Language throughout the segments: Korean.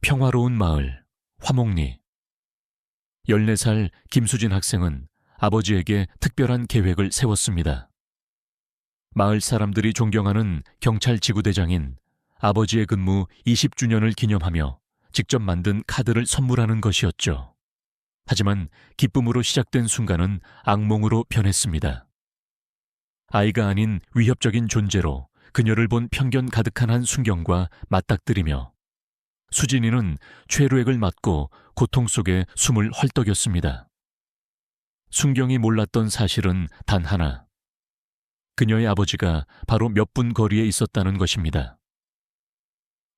평화로운 마을, 화목리. 14살 김수진 학생은 아버지에게 특별한 계획을 세웠습니다. 마을 사람들이 존경하는 경찰 지구대장인 아버지의 근무 20주년을 기념하며 직접 만든 카드를 선물하는 것이었죠. 하지만 기쁨으로 시작된 순간은 악몽으로 변했습니다. 아이가 아닌 위협적인 존재로 그녀를 본 편견 가득한 한 순경과 맞닥뜨리며 수진이는 최루액을 맞고 고통 속에 숨을 헐떡였습니다. 순경이 몰랐던 사실은 단 하나. 그녀의 아버지가 바로 몇 분 거리에 있었다는 것입니다.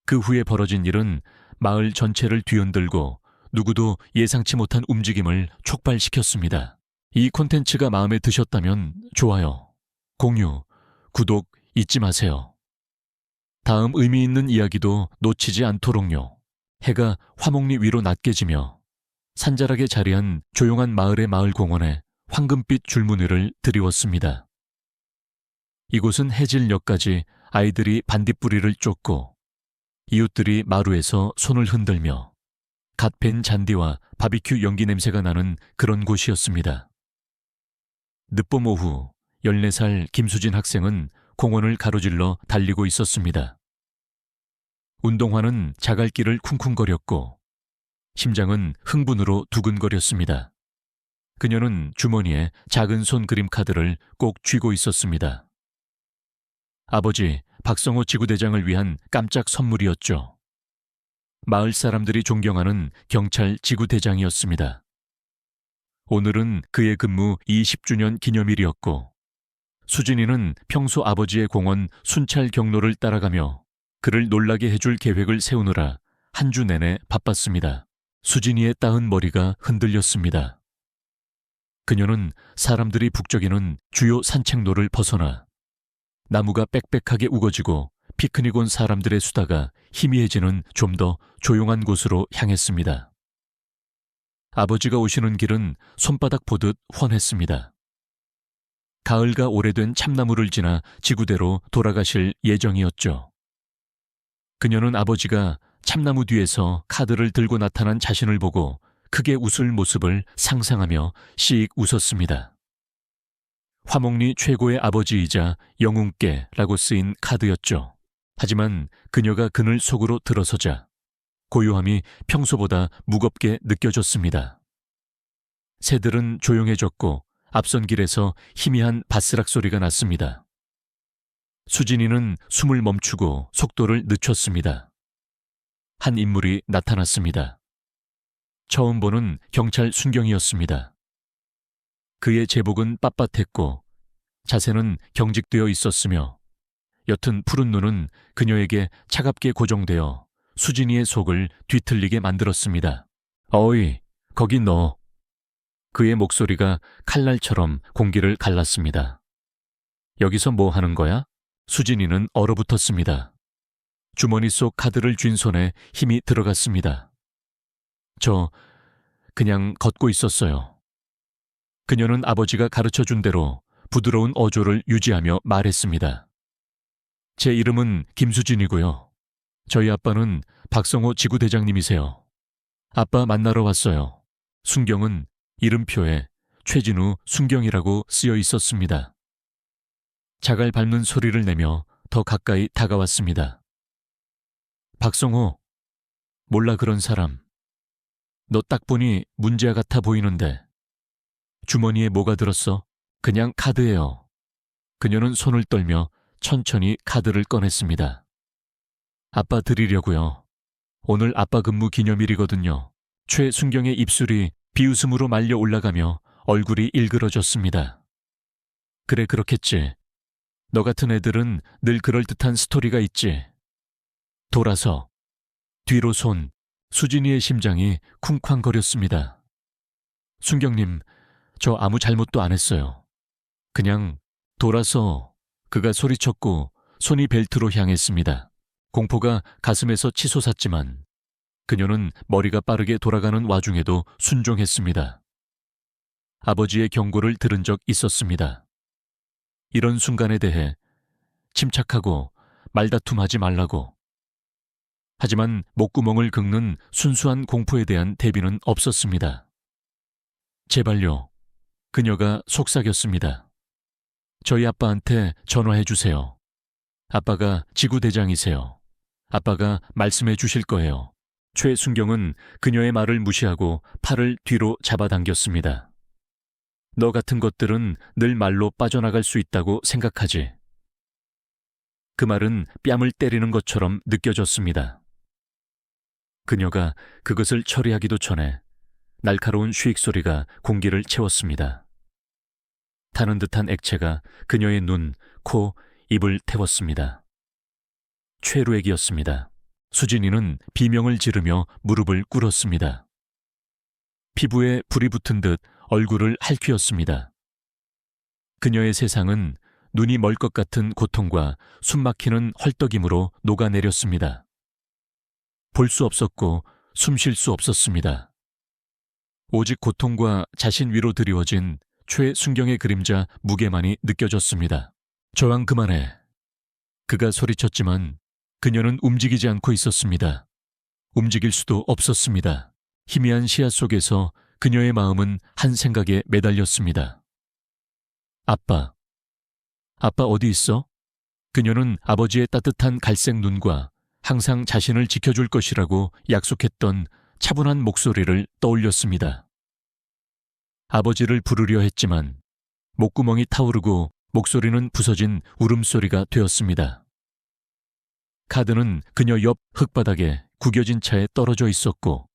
그 후에 벌어진 일은 마을 전체를 뒤흔들고 누구도 예상치 못한 움직임을 촉발시켰습니다. 이 콘텐츠가 마음에 드셨다면 좋아요, 공유, 구독 잊지 마세요. 다음 의미 있는 이야기도 놓치지 않도록요. 해가 화목리 위로 낮게 지며 산자락에 자리한 조용한 마을의 마을공원에 황금빛 줄무늬를 드리웠습니다. 이곳은 해질녘까지 아이들이 반딧불이를 쫓고 이웃들이 마루에서 손을 흔들며 갓 벤 잔디와 바비큐 연기 냄새가 나는 그런 곳이었습니다. 늦봄 오후 14살 김수진 학생은 공원을 가로질러 달리고 있었습니다. 운동화는 자갈길을 쿵쿵거렸고 심장은 흥분으로 두근거렸습니다. 그녀는 주머니에 작은 손 그림 카드를 꼭 쥐고 있었습니다. 아버지 박성호 지구대장을 위한 깜짝 선물이었죠. 마을 사람들이 존경하는 경찰 지구대장이었습니다. 오늘은 그의 근무 20주년 기념일이었고 수진이는 평소 아버지의 공원 순찰 경로를 따라가며 그를 놀라게 해줄 계획을 세우느라 한 주 내내 바빴습니다. 수진이의 따은 머리가 흔들렸습니다. 그녀는 사람들이 북적이는 주요 산책로를 벗어나 나무가 빽빽하게 우거지고 피크닉 온 사람들의 수다가 희미해지는 좀 더 조용한 곳으로 향했습니다. 아버지가 오시는 길은 손바닥 보듯 훤했습니다. 가을과 오래된 참나무를 지나 지구대로 돌아가실 예정이었죠. 그녀는 아버지가 참나무 뒤에서 카드를 들고 나타난 자신을 보고 크게 웃을 모습을 상상하며 씩 웃었습니다. 화목리 최고의 아버지이자 영웅께라고 쓰인 카드였죠. 하지만 그녀가 그늘 속으로 들어서자 고요함이 평소보다 무겁게 느껴졌습니다. 새들은 조용해졌고 앞선 길에서 희미한 바스락 소리가 났습니다. 수진이는 숨을 멈추고 속도를 늦췄습니다. 한 인물이 나타났습니다. 처음 보는 경찰 순경이었습니다. 그의 제복은 빳빳했고 자세는 경직되어 있었으며 옅은 푸른 눈은 그녀에게 차갑게 고정되어 수진이의 속을 뒤틀리게 만들었습니다. 어이, 거기 너. 그의 목소리가 칼날처럼 공기를 갈랐습니다. 여기서 뭐 하는 거야? 수진이는 얼어붙었습니다. 주머니 속 카드를 쥔 손에 힘이 들어갔습니다. 저 그냥 걷고 있었어요. 그녀는 아버지가 가르쳐준 대로 부드러운 어조를 유지하며 말했습니다. 제 이름은 김수진이고요. 저희 아빠는 박성호 지구대장님이세요. 아빠 만나러 왔어요. 순경은 이름표에 최진우 순경이라고 쓰여 있었습니다. 자갈 밟는 소리를 내며 더 가까이 다가왔습니다. 박성호, 몰라 그런 사람. 너 딱 보니 문제아 같아 보이는데. 주머니에 뭐가 들었어? 그냥 카드예요. 그녀는 손을 떨며 천천히 카드를 꺼냈습니다. 아빠 드리려고요. 오늘 아빠 근무 기념일이거든요. 최순경의 입술이 비웃음으로 말려 올라가며 얼굴이 일그러졌습니다. 그래 그렇겠지. 너 같은 애들은 늘 그럴듯한 스토리가 있지. 돌아서 뒤로 손, 수진이의 심장이 쿵쾅거렸습니다. 순경님, 저 아무 잘못도 안 했어요. 그냥 돌아서. 그가 소리쳤고 손이 벨트로 향했습니다. 공포가 가슴에서 치솟았지만 그녀는 머리가 빠르게 돌아가는 와중에도 순종했습니다. 아버지의 경고를 들은 적 있었습니다. 이런 순간에 대해 침착하고 말다툼하지 말라고. 하지만 목구멍을 긁는 순수한 공포에 대한 대비는 없었습니다. 제발요. 그녀가 속삭였습니다. 저희 아빠한테 전화해 주세요. 아빠가 지구대장이세요. 아빠가 말씀해 주실 거예요. 최순경은 그녀의 말을 무시하고 팔을 뒤로 잡아당겼습니다. 너 같은 것들은 늘 말로 빠져나갈 수 있다고 생각하지. 그 말은 뺨을 때리는 것처럼 느껴졌습니다. 그녀가 그것을 처리하기도 전에 날카로운 쉬익 소리가 공기를 채웠습니다. 타는 듯한 액체가 그녀의 눈, 코, 입을 태웠습니다. 최루액이었습니다. 수진이는 비명을 지르며 무릎을 꿇었습니다. 피부에 불이 붙은 듯 얼굴을 핥히었습니다. 그녀의 세상은 눈이 멀 것 같은 고통과 숨막히는 헐떡임으로 녹아내렸습니다. 볼 수 없었고 숨 쉴 수 없었습니다. 오직 고통과 자신 위로 드리워진 최순경의 그림자 무게만이 느껴졌습니다. 저항 그만해. 그가 소리쳤지만 그녀는 움직이지 않고 있었습니다. 움직일 수도 없었습니다. 희미한 시야 속에서 그녀의 마음은 한 생각에 매달렸습니다. 아빠. 아빠 어디 있어? 그녀는 아버지의 따뜻한 갈색 눈과 항상 자신을 지켜줄 것이라고 약속했던 차분한 목소리를 떠올렸습니다. 아버지를 부르려 했지만 목구멍이 타오르고 목소리는 부서진 울음소리가 되었습니다. 카드는 그녀 옆 흙바닥에 구겨진 차에 떨어져 있었고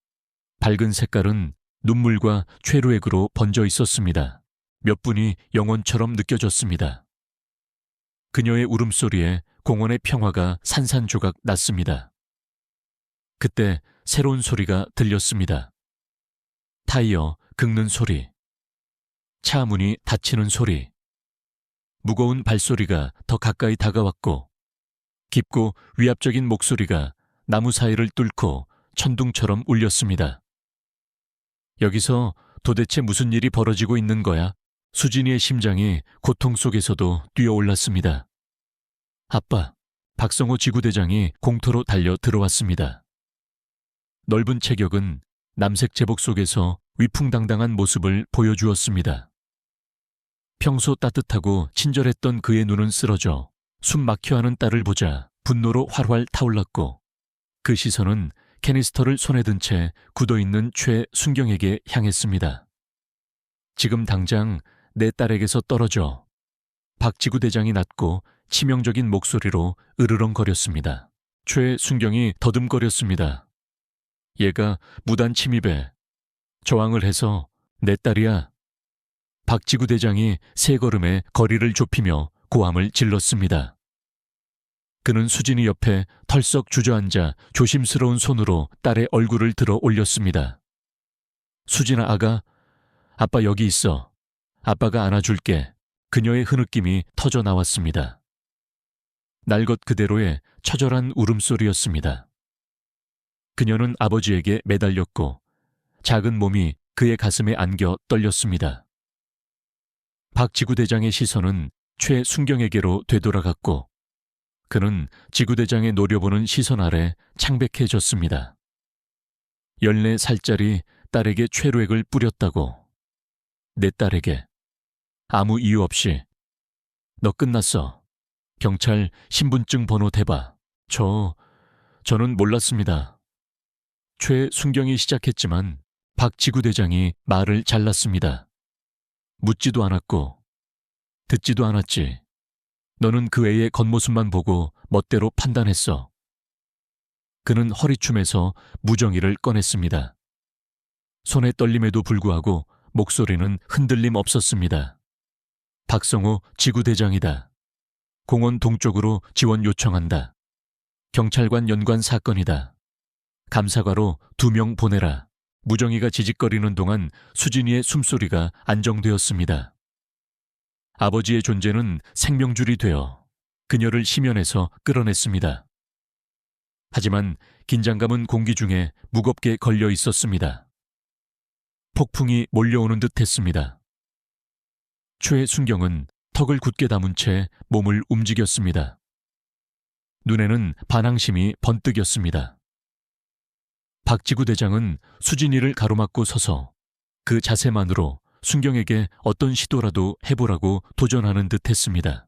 밝은 색깔은 눈물과 최루액으로 번져 있었습니다. 몇 분이 영원처럼 느껴졌습니다. 그녀의 울음소리에 공원의 평화가 산산조각 났습니다. 그때 새로운 소리가 들렸습니다. 타이어 긁는 소리, 차 문이 닫히는 소리, 무거운 발소리가 더 가까이 다가왔고 깊고 위압적인 목소리가 나무 사이를 뚫고 천둥처럼 울렸습니다. 여기서 도대체 무슨 일이 벌어지고 있는 거야? 수진이의 심장이 고통 속에서도 뛰어올랐습니다. 아빠, 박성호 지구대장이 공터로 달려 들어왔습니다. 넓은 체격은 남색 제복 속에서 위풍당당한 모습을 보여주었습니다. 평소 따뜻하고 친절했던 그의 눈은 쓰러져 숨 막혀하는 딸을 보자 분노로 활활 타올랐고 그 시선은 캐니스터를 손에 든 채 굳어있는 최순경에게 향했습니다. 지금 당장 내 딸에게서 떨어져. 박지구대장이 낮고 치명적인 목소리로 으르렁거렸습니다. 최순경이 더듬거렸습니다. 얘가 무단 침입에 저항을 해서 내 딸이야. 박지구대장이 세 걸음에 거리를 좁히며 고함을 질렀습니다. 그는 수진이 옆에 털썩 주저앉아 조심스러운 손으로 딸의 얼굴을 들어 올렸습니다. 수진아 아가, 아빠 여기 있어. 아빠가 안아줄게. 그녀의 흐느낌이 터져 나왔습니다. 날 것 그대로의 처절한 울음소리였습니다. 그녀는 아버지에게 매달렸고 작은 몸이 그의 가슴에 안겨 떨렸습니다. 박지구대장의 시선은 최순경에게로 되돌아갔고 그는 지구대장의 노려보는 시선 아래 창백해졌습니다. 14살짜리 딸에게 최루액을 뿌렸다고. 내 딸에게. 아무 이유 없이. 너 끝났어. 경찰 신분증 번호 대봐. 저는 몰랐습니다. 최순경이 시작했지만 박지구대장이 말을 잘랐습니다. 묻지도 않았고 듣지도 않았지. 너는 그 애의 겉모습만 보고 멋대로 판단했어. 그는 허리춤에서 무정의를 꺼냈습니다. 손의 떨림에도 불구하고 목소리는 흔들림 없었습니다. 박성호 지구대장이다. 공원 동쪽으로 지원 요청한다. 경찰관 연관 사건이다. 감사과로 2명 보내라. 무정의가 지직거리는 동안 수진이의 숨소리가 안정되었습니다. 아버지의 존재는 생명줄이 되어 그녀를 심연에서 끌어냈습니다. 하지만 긴장감은 공기 중에 무겁게 걸려 있었습니다. 폭풍이 몰려오는 듯 했습니다. 최순경은 턱을 굳게 담은 채 몸을 움직였습니다. 눈에는 반항심이 번뜩였습니다. 박지구 대장은 수진이를 가로막고 서서 그 자세만으로 순경에게 어떤 시도라도 해보라고 도전하는 듯 했습니다.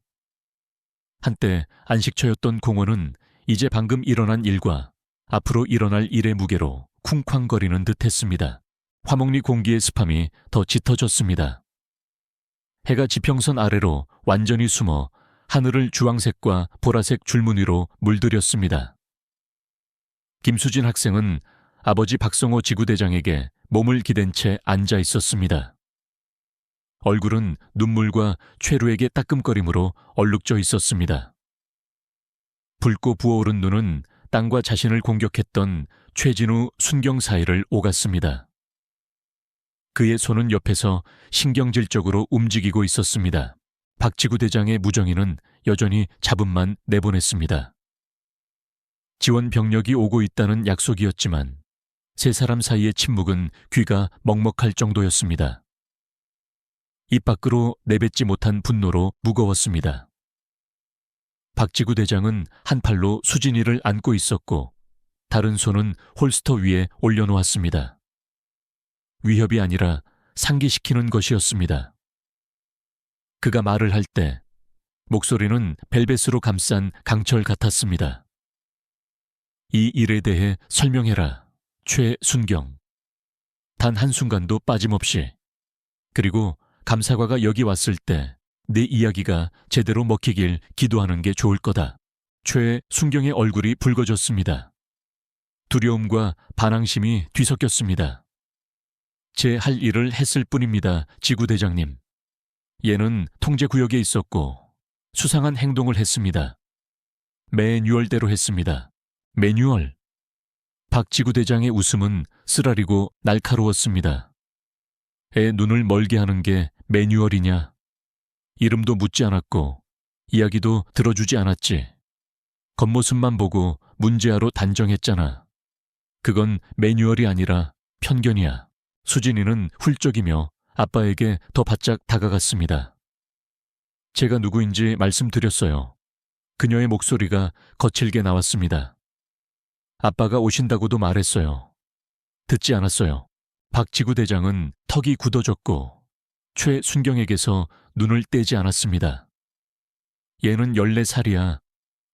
한때 안식처였던 공원은 이제 방금 일어난 일과 앞으로 일어날 일의 무게로 쿵쾅거리는 듯 했습니다. 화목리 공기의 습함이 더 짙어졌습니다. 해가 지평선 아래로 완전히 숨어 하늘을 주황색과 보라색 줄무늬 위로 물들였습니다. 김수진 학생은 아버지 박성호 지구대장에게 몸을 기댄 채 앉아 있었습니다. 얼굴은 눈물과 최루에게 따끔거림으로 얼룩져 있었습니다. 붉고 부어오른 눈은 땅과 자신을 공격했던 최진우, 순경 사이를 오갔습니다. 그의 손은 옆에서 신경질적으로 움직이고 있었습니다. 박지구 대장의 무정인은 여전히 잡음만 내보냈습니다. 지원 병력이 오고 있다는 약속이었지만 세 사람 사이의 침묵은 귀가 먹먹할 정도였습니다. 입 밖으로 내뱉지 못한 분노로 무거웠습니다. 박지구 대장은 한 팔로 수진이를 안고 있었고 다른 손은 홀스터 위에 올려놓았습니다. 위협이 아니라 상기시키는 것이었습니다. 그가 말을 할 때 목소리는 벨벳으로 감싼 강철 같았습니다. 이 일에 대해 설명해라, 최순경. 단 한순간도 빠짐없이. 그리고 감사과가 여기 왔을 때 내 이야기가 제대로 먹히길 기도하는 게 좋을 거다. 최순경의 얼굴이 붉어졌습니다. 두려움과 반항심이 뒤섞였습니다. 제 할 일을 했을 뿐입니다, 지구대장님. 얘는 통제구역에 있었고 수상한 행동을 했습니다. 매뉴얼대로 했습니다. 매뉴얼. 박지구대장의 웃음은 쓰라리고 날카로웠습니다. 애 눈을 멀게 하는 게 매뉴얼이냐? 이름도 묻지 않았고 이야기도 들어주지 않았지. 겉모습만 보고 문제아로 단정했잖아. 그건 매뉴얼이 아니라 편견이야. 수진이는 훌쩍이며 아빠에게 더 바짝 다가갔습니다. 제가 누구인지 말씀드렸어요. 그녀의 목소리가 거칠게 나왔습니다. 아빠가 오신다고도 말했어요. 듣지 않았어요. 박지구 대장은 턱이 굳어졌고 최순경에게서 눈을 떼지 않았습니다. 얘는 14살이야.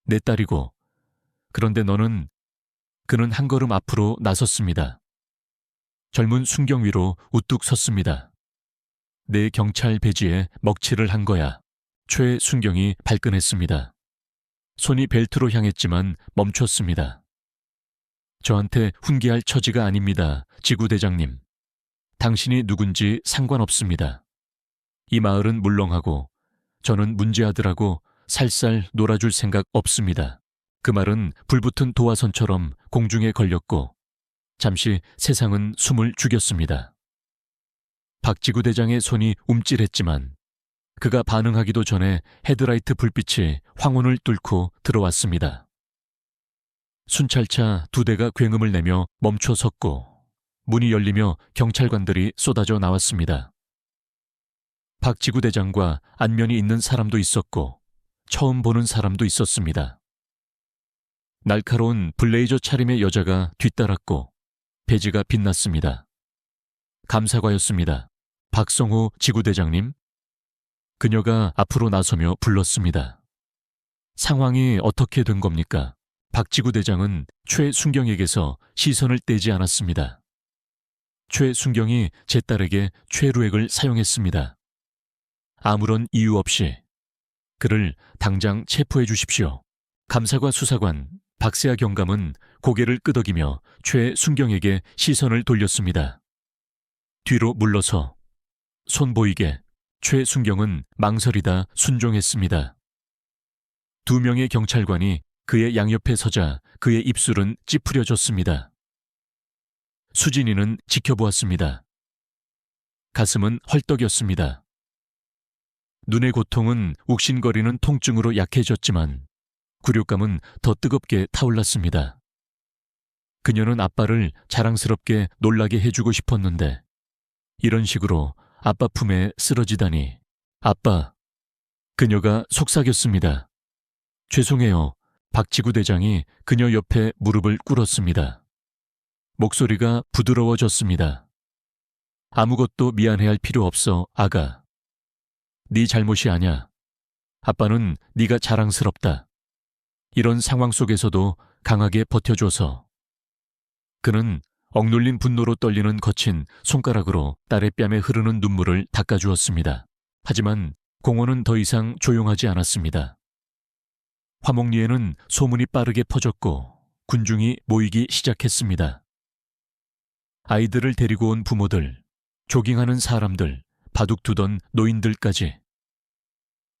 내 딸이고. 그런데 너는... 그는 한 걸음 앞으로 나섰습니다. 젊은 순경 위로 우뚝 섰습니다. 내 경찰 배지에 먹칠을 한 거야. 최순경이 발끈했습니다. 손이 벨트로 향했지만 멈췄습니다. 저한테 훈계할 처지가 아닙니다, 지구대장님. 당신이 누군지 상관없습니다. 이 마을은 물렁하고 저는 문제아들하고 살살 놀아줄 생각 없습니다. 그 말은 불붙은 도화선처럼 공중에 걸렸고 잠시 세상은 숨을 죽였습니다. 박지구 대장의 손이 움찔했지만 그가 반응하기도 전에 헤드라이트 불빛이 황혼을 뚫고 들어왔습니다. 순찰차 2대가 굉음을 내며 멈춰 섰고 문이 열리며 경찰관들이 쏟아져 나왔습니다. 박지구 대장과 안면이 있는 사람도 있었고 처음 보는 사람도 있었습니다. 날카로운 블레이저 차림의 여자가 뒤따랐고 배지가 빛났습니다. 감사과였습니다. 박성호 지구대장님. 그녀가 앞으로 나서며 불렀습니다. 상황이 어떻게 된 겁니까? 박지구대장은 최순경에게서 시선을 떼지 않았습니다. 최순경이 제 딸에게 최루액을 사용했습니다. 아무런 이유 없이. 그를 당장 체포해 주십시오. 감사과 수사관 박세아 경감은 고개를 끄덕이며 최순경에게 시선을 돌렸습니다. 뒤로 물러서 손 보이게. 최순경은 망설이다 순종했습니다. 2명의 경찰관이 그의 양옆에 서자 그의 입술은 찌푸려졌습니다. 수진이는 지켜보았습니다. 가슴은 헐떡였습니다. 눈의 고통은 욱신거리는 통증으로 약해졌지만 굴욕감은 더 뜨겁게 타올랐습니다. 그녀는 아빠를 자랑스럽게 놀라게 해주고 싶었는데 이런 식으로 아빠 품에 쓰러지다니. 아빠. 그녀가 속삭였습니다. 죄송해요. 박지구 대장이 그녀 옆에 무릎을 꿇었습니다. 목소리가 부드러워졌습니다. 아무것도 미안해할 필요 없어, 아가. 네 잘못이 아냐. 아빠는 네가 자랑스럽다. 이런 상황 속에서도 강하게 버텨줘서. 그는 억눌린 분노로 떨리는 거친 손가락으로 딸의 뺨에 흐르는 눈물을 닦아주었습니다. 하지만 공원은 더 이상 조용하지 않았습니다. 화목리에는 소문이 빠르게 퍼졌고 군중이 모이기 시작했습니다. 아이들을 데리고 온 부모들, 조깅하는 사람들, 바둑 두던 노인들까지.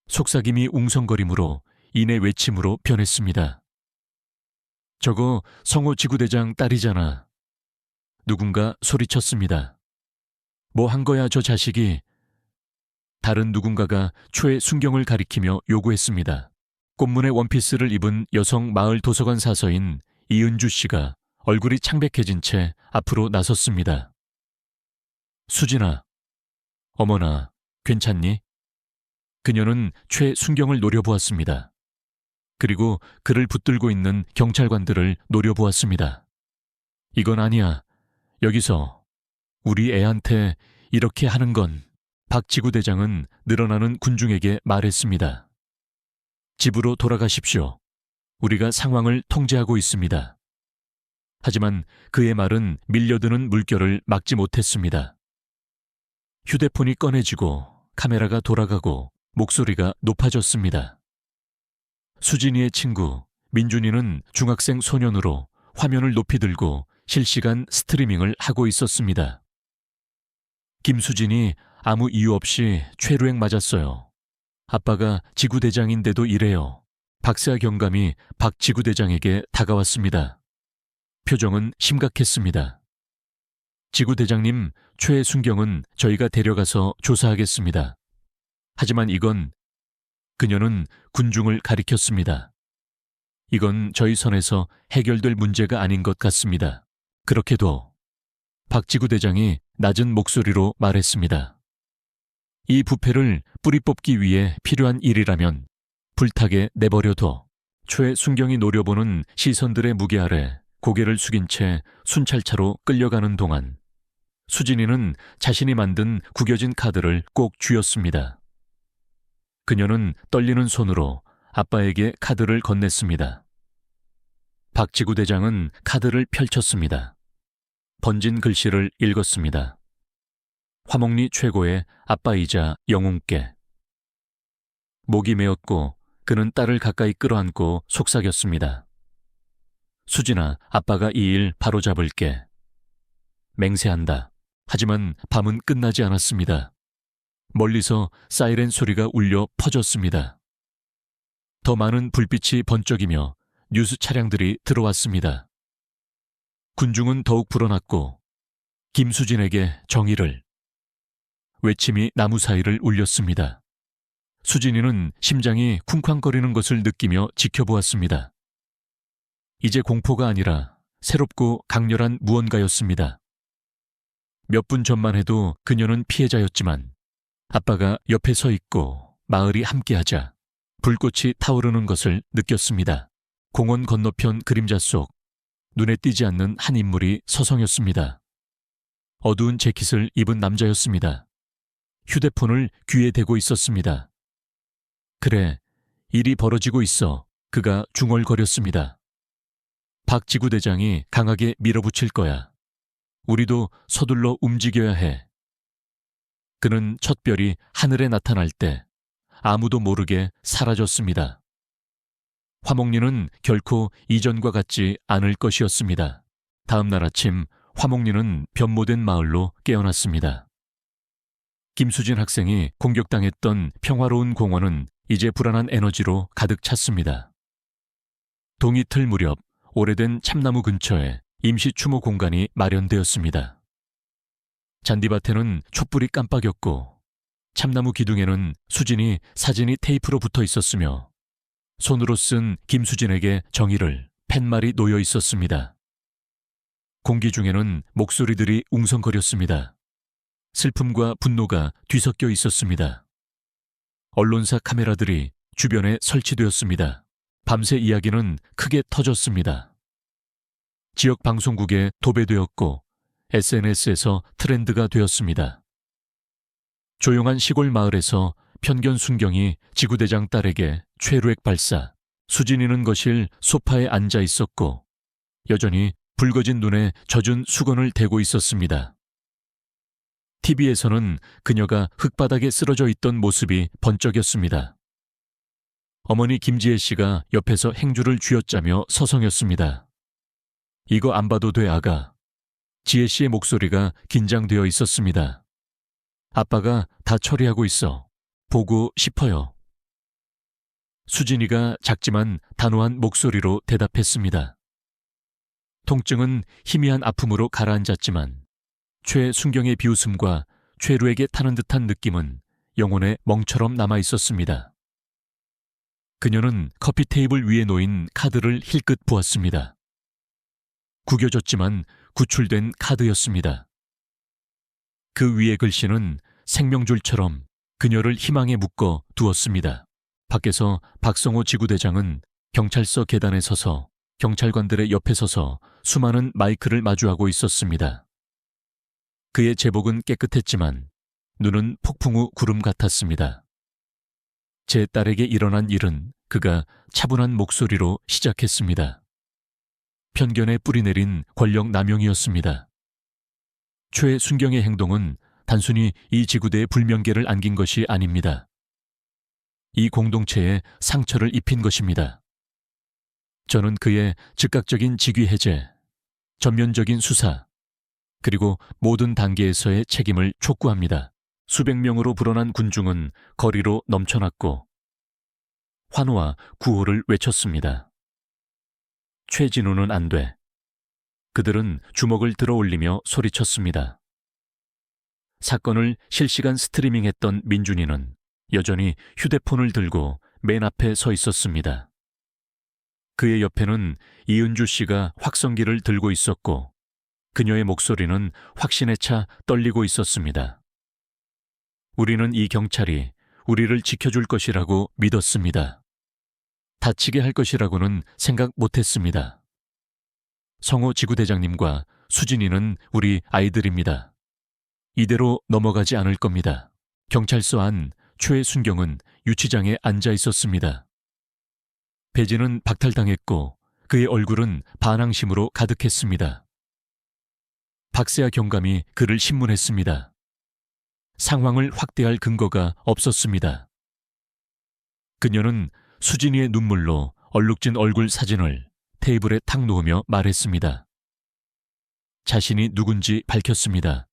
속삭임이 웅성거림으로 인의 외침으로 변했습니다. 저거 성호 지구대장 딸이잖아. 누군가 소리쳤습니다. 뭐 한 거야 저 자식이. 다른 누군가가 초의 순경을 가리키며 요구했습니다. 꽃무늬 원피스를 입은 여성 마을 도서관 사서인 이은주 씨가 얼굴이 창백해진 채 앞으로 나섰습니다. 수진아, 어머나, 괜찮니? 그녀는 최 순경을 노려보았습니다. 그리고 그를 붙들고 있는 경찰관들을 노려보았습니다. 이건 아니야. 여기서 우리 애한테 이렇게 하는 건. 박지구 대장은 늘어나는 군중에게 말했습니다. 집으로 돌아가십시오. 우리가 상황을 통제하고 있습니다. 하지만 그의 말은 밀려드는 물결을 막지 못했습니다. 휴대폰이 꺼내지고 카메라가 돌아가고 목소리가 높아졌습니다. 수진이의 친구 민준이는 중학생 소년으로 화면을 높이 들고 실시간 스트리밍을 하고 있었습니다. 김수진이 아무 이유 없이 최루액 맞았어요. 아빠가 지구대장인데도 이래요. 박세아 경감이 박 지구대장에게 다가왔습니다. 표정은 심각했습니다. 지구대장님, 최 순경은 저희가 데려가서 조사하겠습니다. 하지만 이건 그녀는 군중을 가리켰습니다. 이건 저희 선에서 해결될 문제가 아닌 것 같습니다. 그렇게도 박지구 대장이 낮은 목소리로 말했습니다. 이 부패를 뿌리 뽑기 위해 필요한 일이라면 불타게 내버려둬. 최 순경이 노려보는 시선들의 무게 아래 고개를 숙인 채 순찰차로 끌려가는 동안 수진이는 자신이 만든 구겨진 카드를 꼭 쥐었습니다. 그녀는 떨리는 손으로 아빠에게 카드를 건넸습니다. 박지구 대장은 카드를 펼쳤습니다. 번진 글씨를 읽었습니다. 화목리 최고의 아빠이자 영웅께. 목이 메었고 그는 딸을 가까이 끌어안고 속삭였습니다. 수진아, 아빠가 이 일 바로잡을게. 맹세한다. 하지만 밤은 끝나지 않았습니다. 멀리서 사이렌 소리가 울려 퍼졌습니다. 더 많은 불빛이 번쩍이며 뉴스 차량들이 들어왔습니다. 군중은 더욱 불어났고 김수진에게 정의를. 외침이 나무 사이를 울렸습니다. 수진이는 심장이 쿵쾅거리는 것을 느끼며 지켜보았습니다. 이제 공포가 아니라 새롭고 강렬한 무언가였습니다. 몇 분 전만 해도 그녀는 피해자였지만 아빠가 옆에 서 있고 마을이 함께하자 불꽃이 타오르는 것을 느꼈습니다. 공원 건너편 그림자 속 눈에 띄지 않는 한 인물이 서성였습니다. 어두운 재킷을 입은 남자였습니다. 휴대폰을 귀에 대고 있었습니다. 그래, 일이 벌어지고 있어. 그가 중얼거렸습니다. 박지구 대장이 강하게 밀어붙일 거야. 우리도 서둘러 움직여야 해. 그는 첫 별이 하늘에 나타날 때 아무도 모르게 사라졌습니다. 화목리는 결코 이전과 같지 않을 것이었습니다. 다음 날 아침 화목리는 변모된 마을로 깨어났습니다. 김수진 학생이 공격당했던 평화로운 공원은 이제 불안한 에너지로 가득 찼습니다. 동이 틀 무렵 오래된 참나무 근처에 임시 추모 공간이 마련되었습니다. 잔디밭에는 촛불이 깜빡였고 참나무 기둥에는 수진이 사진이 테이프로 붙어 있었으며 손으로 쓴 김수진에게 정의를 팻말이 놓여 있었습니다. 공기 중에는 목소리들이 웅성거렸습니다. 슬픔과 분노가 뒤섞여 있었습니다. 언론사 카메라들이 주변에 설치되었습니다. 밤새 이야기는 크게 터졌습니다. 지역 방송국에 도배되었고 SNS에서 트렌드가 되었습니다. 조용한 시골 마을에서 편견 순경이 지구대장 딸에게 최루액 발사, 수진이는 거실 소파에 앉아 있었고 여전히 붉어진 눈에 젖은 수건을 대고 있었습니다. TV에서는 그녀가 흙바닥에 쓰러져 있던 모습이 번쩍였습니다. 어머니 김지혜 씨가 옆에서 행주를 쥐어짜며 서성였습니다. 이거 안 봐도 돼 아가. 지혜 씨의 목소리가 긴장되어 있었습니다. 아빠가 다 처리하고 있어. 보고 싶어요. 수진이가 작지만 단호한 목소리로 대답했습니다. 통증은 희미한 아픔으로 가라앉았지만 최순경의 비웃음과 최루에게 타는 듯한 느낌은 영혼에 멍처럼 남아 있었습니다. 그녀는 커피 테이블 위에 놓인 카드를 힐끗 보았습니다. 구겨졌지만 구출된 카드였습니다. 그 위의 글씨는 생명줄처럼 그녀를 희망에 묶어 두었습니다. 밖에서 박성호 지구대장은 경찰서 계단에 서서 경찰관들의 옆에 서서 수많은 마이크를 마주하고 있었습니다. 그의 제복은 깨끗했지만 눈은 폭풍 후 구름 같았습니다. 제 딸에게 일어난 일은 그가 차분한 목소리로 시작했습니다. 편견에 뿌리내린 권력 남용이었습니다. 최순경의 행동은 단순히 이 지구대에 불명계를 안긴 것이 아닙니다. 이 공동체에 상처를 입힌 것입니다. 저는 그의 즉각적인 직위 해제, 전면적인 수사, 그리고 모든 단계에서의 책임을 촉구합니다. 수백 명으로 불어난 군중은 거리로 넘쳐났고 환호와 구호를 외쳤습니다. 최진우는 안 돼. 그들은 주먹을 들어 올리며 소리쳤습니다. 사건을 실시간 스트리밍했던 민준이는 여전히 휴대폰을 들고 맨 앞에 서 있었습니다. 그의 옆에는 이은주 씨가 확성기를 들고 있었고 그녀의 목소리는 확신에 차 떨리고 있었습니다. 우리는 이 경찰이 우리를 지켜줄 것이라고 믿었습니다. 다치게 할 것이라고는 생각 못했습니다. 성호 지구대장님과 수진이는 우리 아이들입니다. 이대로 넘어가지 않을 겁니다. 경찰서 안 최순경은 유치장에 앉아 있었습니다. 배지는 박탈당했고 그의 얼굴은 반항심으로 가득했습니다. 박세아 경감이 그를 신문했습니다. 상황을 확대할 근거가 없었습니다. 그녀는 수진이의 눈물로 얼룩진 얼굴 사진을 테이블에 탁 놓으며 말했습니다. 자신이 누군지 밝혔습니다.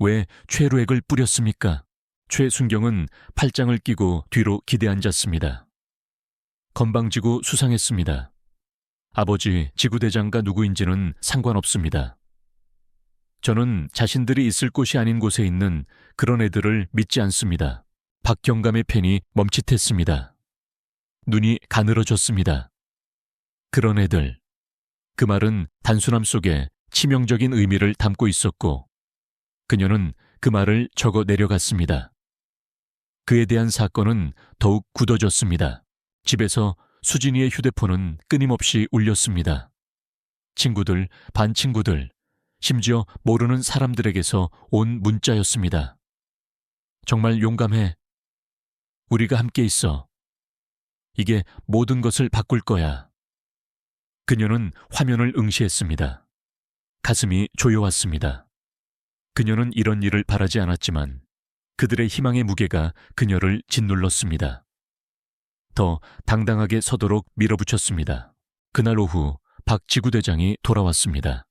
왜 최루액을 뿌렸습니까? 최순경은 팔짱을 끼고 뒤로 기대앉았습니다. 건방지고 수상했습니다. 아버지 지구대장가 누구인지는 상관없습니다. 저는 자신들이 있을 곳이 아닌 곳에 있는 그런 애들을 믿지 않습니다. 박경감의 펜이 멈칫했습니다. 눈이 가늘어졌습니다. 그런 애들. 그 말은 단순함 속에 치명적인 의미를 담고 있었고 그녀는 그 말을 적어 내려갔습니다. 그에 대한 사건은 더욱 굳어졌습니다. 집에서 수진이의 휴대폰은 끊임없이 울렸습니다. 친구들, 반친구들, 심지어 모르는 사람들에게서 온 문자였습니다. 정말 용감해. 우리가 함께 있어. 이게 모든 것을 바꿀 거야. 그녀는 화면을 응시했습니다. 가슴이 조여왔습니다. 그녀는 이런 일을 바라지 않았지만 그들의 희망의 무게가 그녀를 짓눌렀습니다. 더 당당하게 서도록 밀어붙였습니다. 그날 오후 박 지구대장이 돌아왔습니다.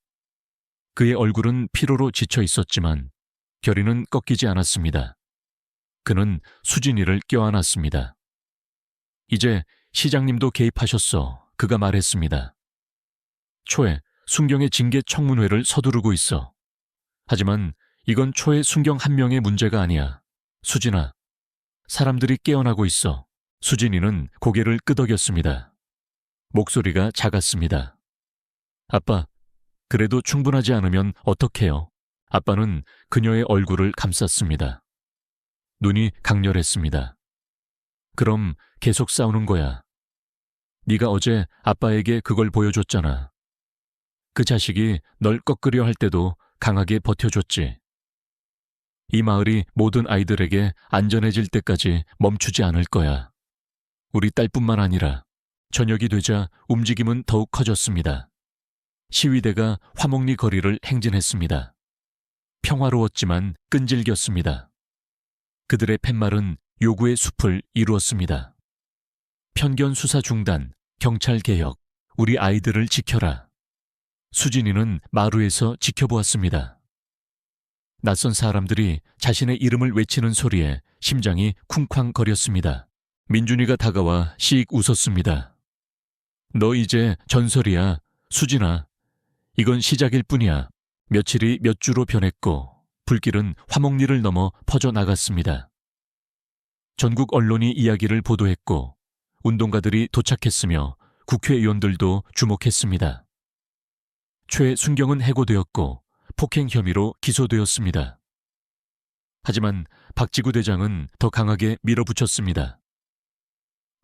그의 얼굴은 피로로 지쳐 있었지만 결의는 꺾이지 않았습니다. 그는 수진이를 껴안았습니다. 이제 시장님도 개입하셨어. 그가 말했습니다. 초에 순경의 징계 청문회를 서두르고 있어. 하지만 이건 초에 순경 한 명의 문제가 아니야. 수진아, 사람들이 깨어나고 있어. 수진이는 고개를 끄덕였습니다. 목소리가 작았습니다. 아빠, 그래도 충분하지 않으면 어떡해요? 아빠는 그녀의 얼굴을 감쌌습니다. 눈이 강렬했습니다. 그럼 계속 싸우는 거야. 네가 어제 아빠에게 그걸 보여줬잖아. 그 자식이 널 꺾으려 할 때도 강하게 버텨줬지. 이 마을이 모든 아이들에게 안전해질 때까지 멈추지 않을 거야. 우리 딸뿐만 아니라 저녁이 되자 움직임은 더욱 커졌습니다. 시위대가 화목리 거리를 행진했습니다. 평화로웠지만 끈질겼습니다. 그들의 팻말은 요구의 숲을 이루었습니다. 편견 수사 중단, 경찰 개혁, 우리 아이들을 지켜라. 수진이는 마루에서 지켜보았습니다. 낯선 사람들이 자신의 이름을 외치는 소리에 심장이 쿵쾅거렸습니다. 민준이가 다가와 씩 웃었습니다. 너 이제 전설이야, 수진아. 이건 시작일 뿐이야. 며칠이 몇 주로 변했고 불길은 화목리를 넘어 퍼져나갔습니다. 전국 언론이 이야기를 보도했고 운동가들이 도착했으며 국회의원들도 주목했습니다. 최순경은 해고되었고 폭행 혐의로 기소되었습니다. 하지만 박지구 대장은 더 강하게 밀어붙였습니다.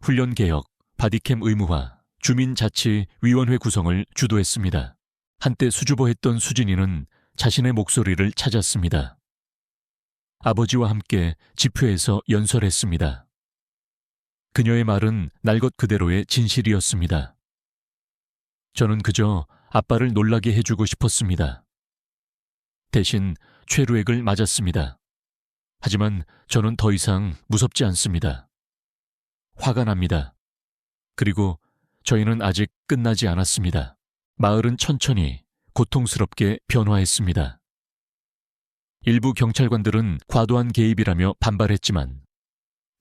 훈련개혁, 바디캠 의무화, 주민자치위원회 구성을 주도했습니다. 한때 수줍어했던 수진이는 자신의 목소리를 찾았습니다. 아버지와 함께 집회에서 연설했습니다. 그녀의 말은 날 것 그대로의 진실이었습니다. 저는 그저 아빠를 놀라게 해주고 싶었습니다. 대신 최루액을 맞았습니다. 하지만 저는 더 이상 무섭지 않습니다. 화가 납니다. 그리고 저희는 아직 끝나지 않았습니다. 마을은 천천히 고통스럽게 변화했습니다. 일부 경찰관들은 과도한 개입이라며 반발했지만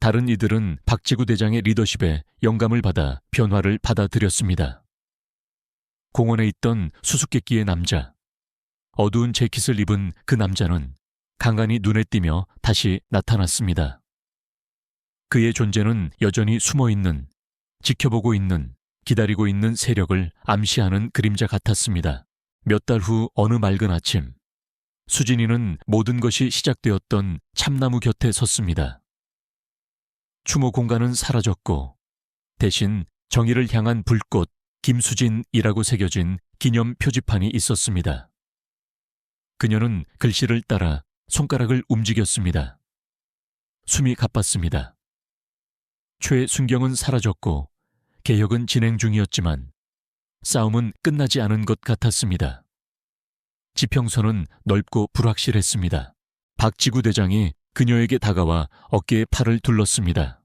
다른 이들은 박지구 대장의 리더십에 영감을 받아 변화를 받아들였습니다. 공원에 있던 수수께끼의 남자, 어두운 재킷을 입은 그 남자는 간간히 눈에 띄며 다시 나타났습니다. 그의 존재는 여전히 숨어있는, 지켜보고 있는, 기다리고 있는 세력을 암시하는 그림자 같았습니다. 몇 달 후 어느 맑은 아침, 수진이는 모든 것이 시작되었던 참나무 곁에 섰습니다. 추모 공간은 사라졌고 대신 정의를 향한 불꽃 김수진이라고 새겨진 기념 표지판이 있었습니다. 그녀는 글씨를 따라 손가락을 움직였습니다. 숨이 가빴습니다. 최순경은 사라졌고 개혁은 진행 중이었지만 싸움은 끝나지 않은 것 같았습니다. 지평선은 넓고 불확실했습니다. 박지구 대장이 그녀에게 다가와 어깨에 팔을 둘렀습니다.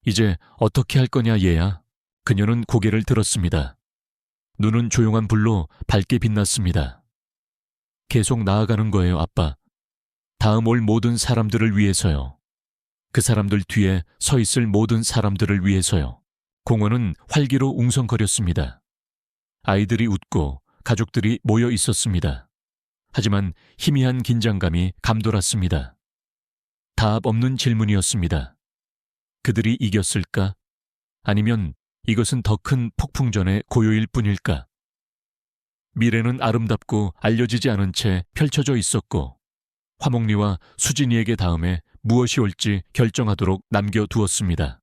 이제 어떻게 할 거냐 얘야? 그녀는 고개를 들었습니다. 눈은 조용한 불로 밝게 빛났습니다. 계속 나아가는 거예요, 아빠. 다음 올 모든 사람들을 위해서요. 그 사람들 뒤에 서 있을 모든 사람들을 위해서요. 공원은 활기로 웅성거렸습니다. 아이들이 웃고 가족들이 모여 있었습니다. 하지만 희미한 긴장감이 감돌았습니다. 답 없는 질문이었습니다. 그들이 이겼을까? 아니면 이것은 더 큰 폭풍전의 고요일 뿐일까? 미래는 아름답고 알려지지 않은 채 펼쳐져 있었고 화목리와 수진이에게 다음에 무엇이 올지 결정하도록 남겨두었습니다.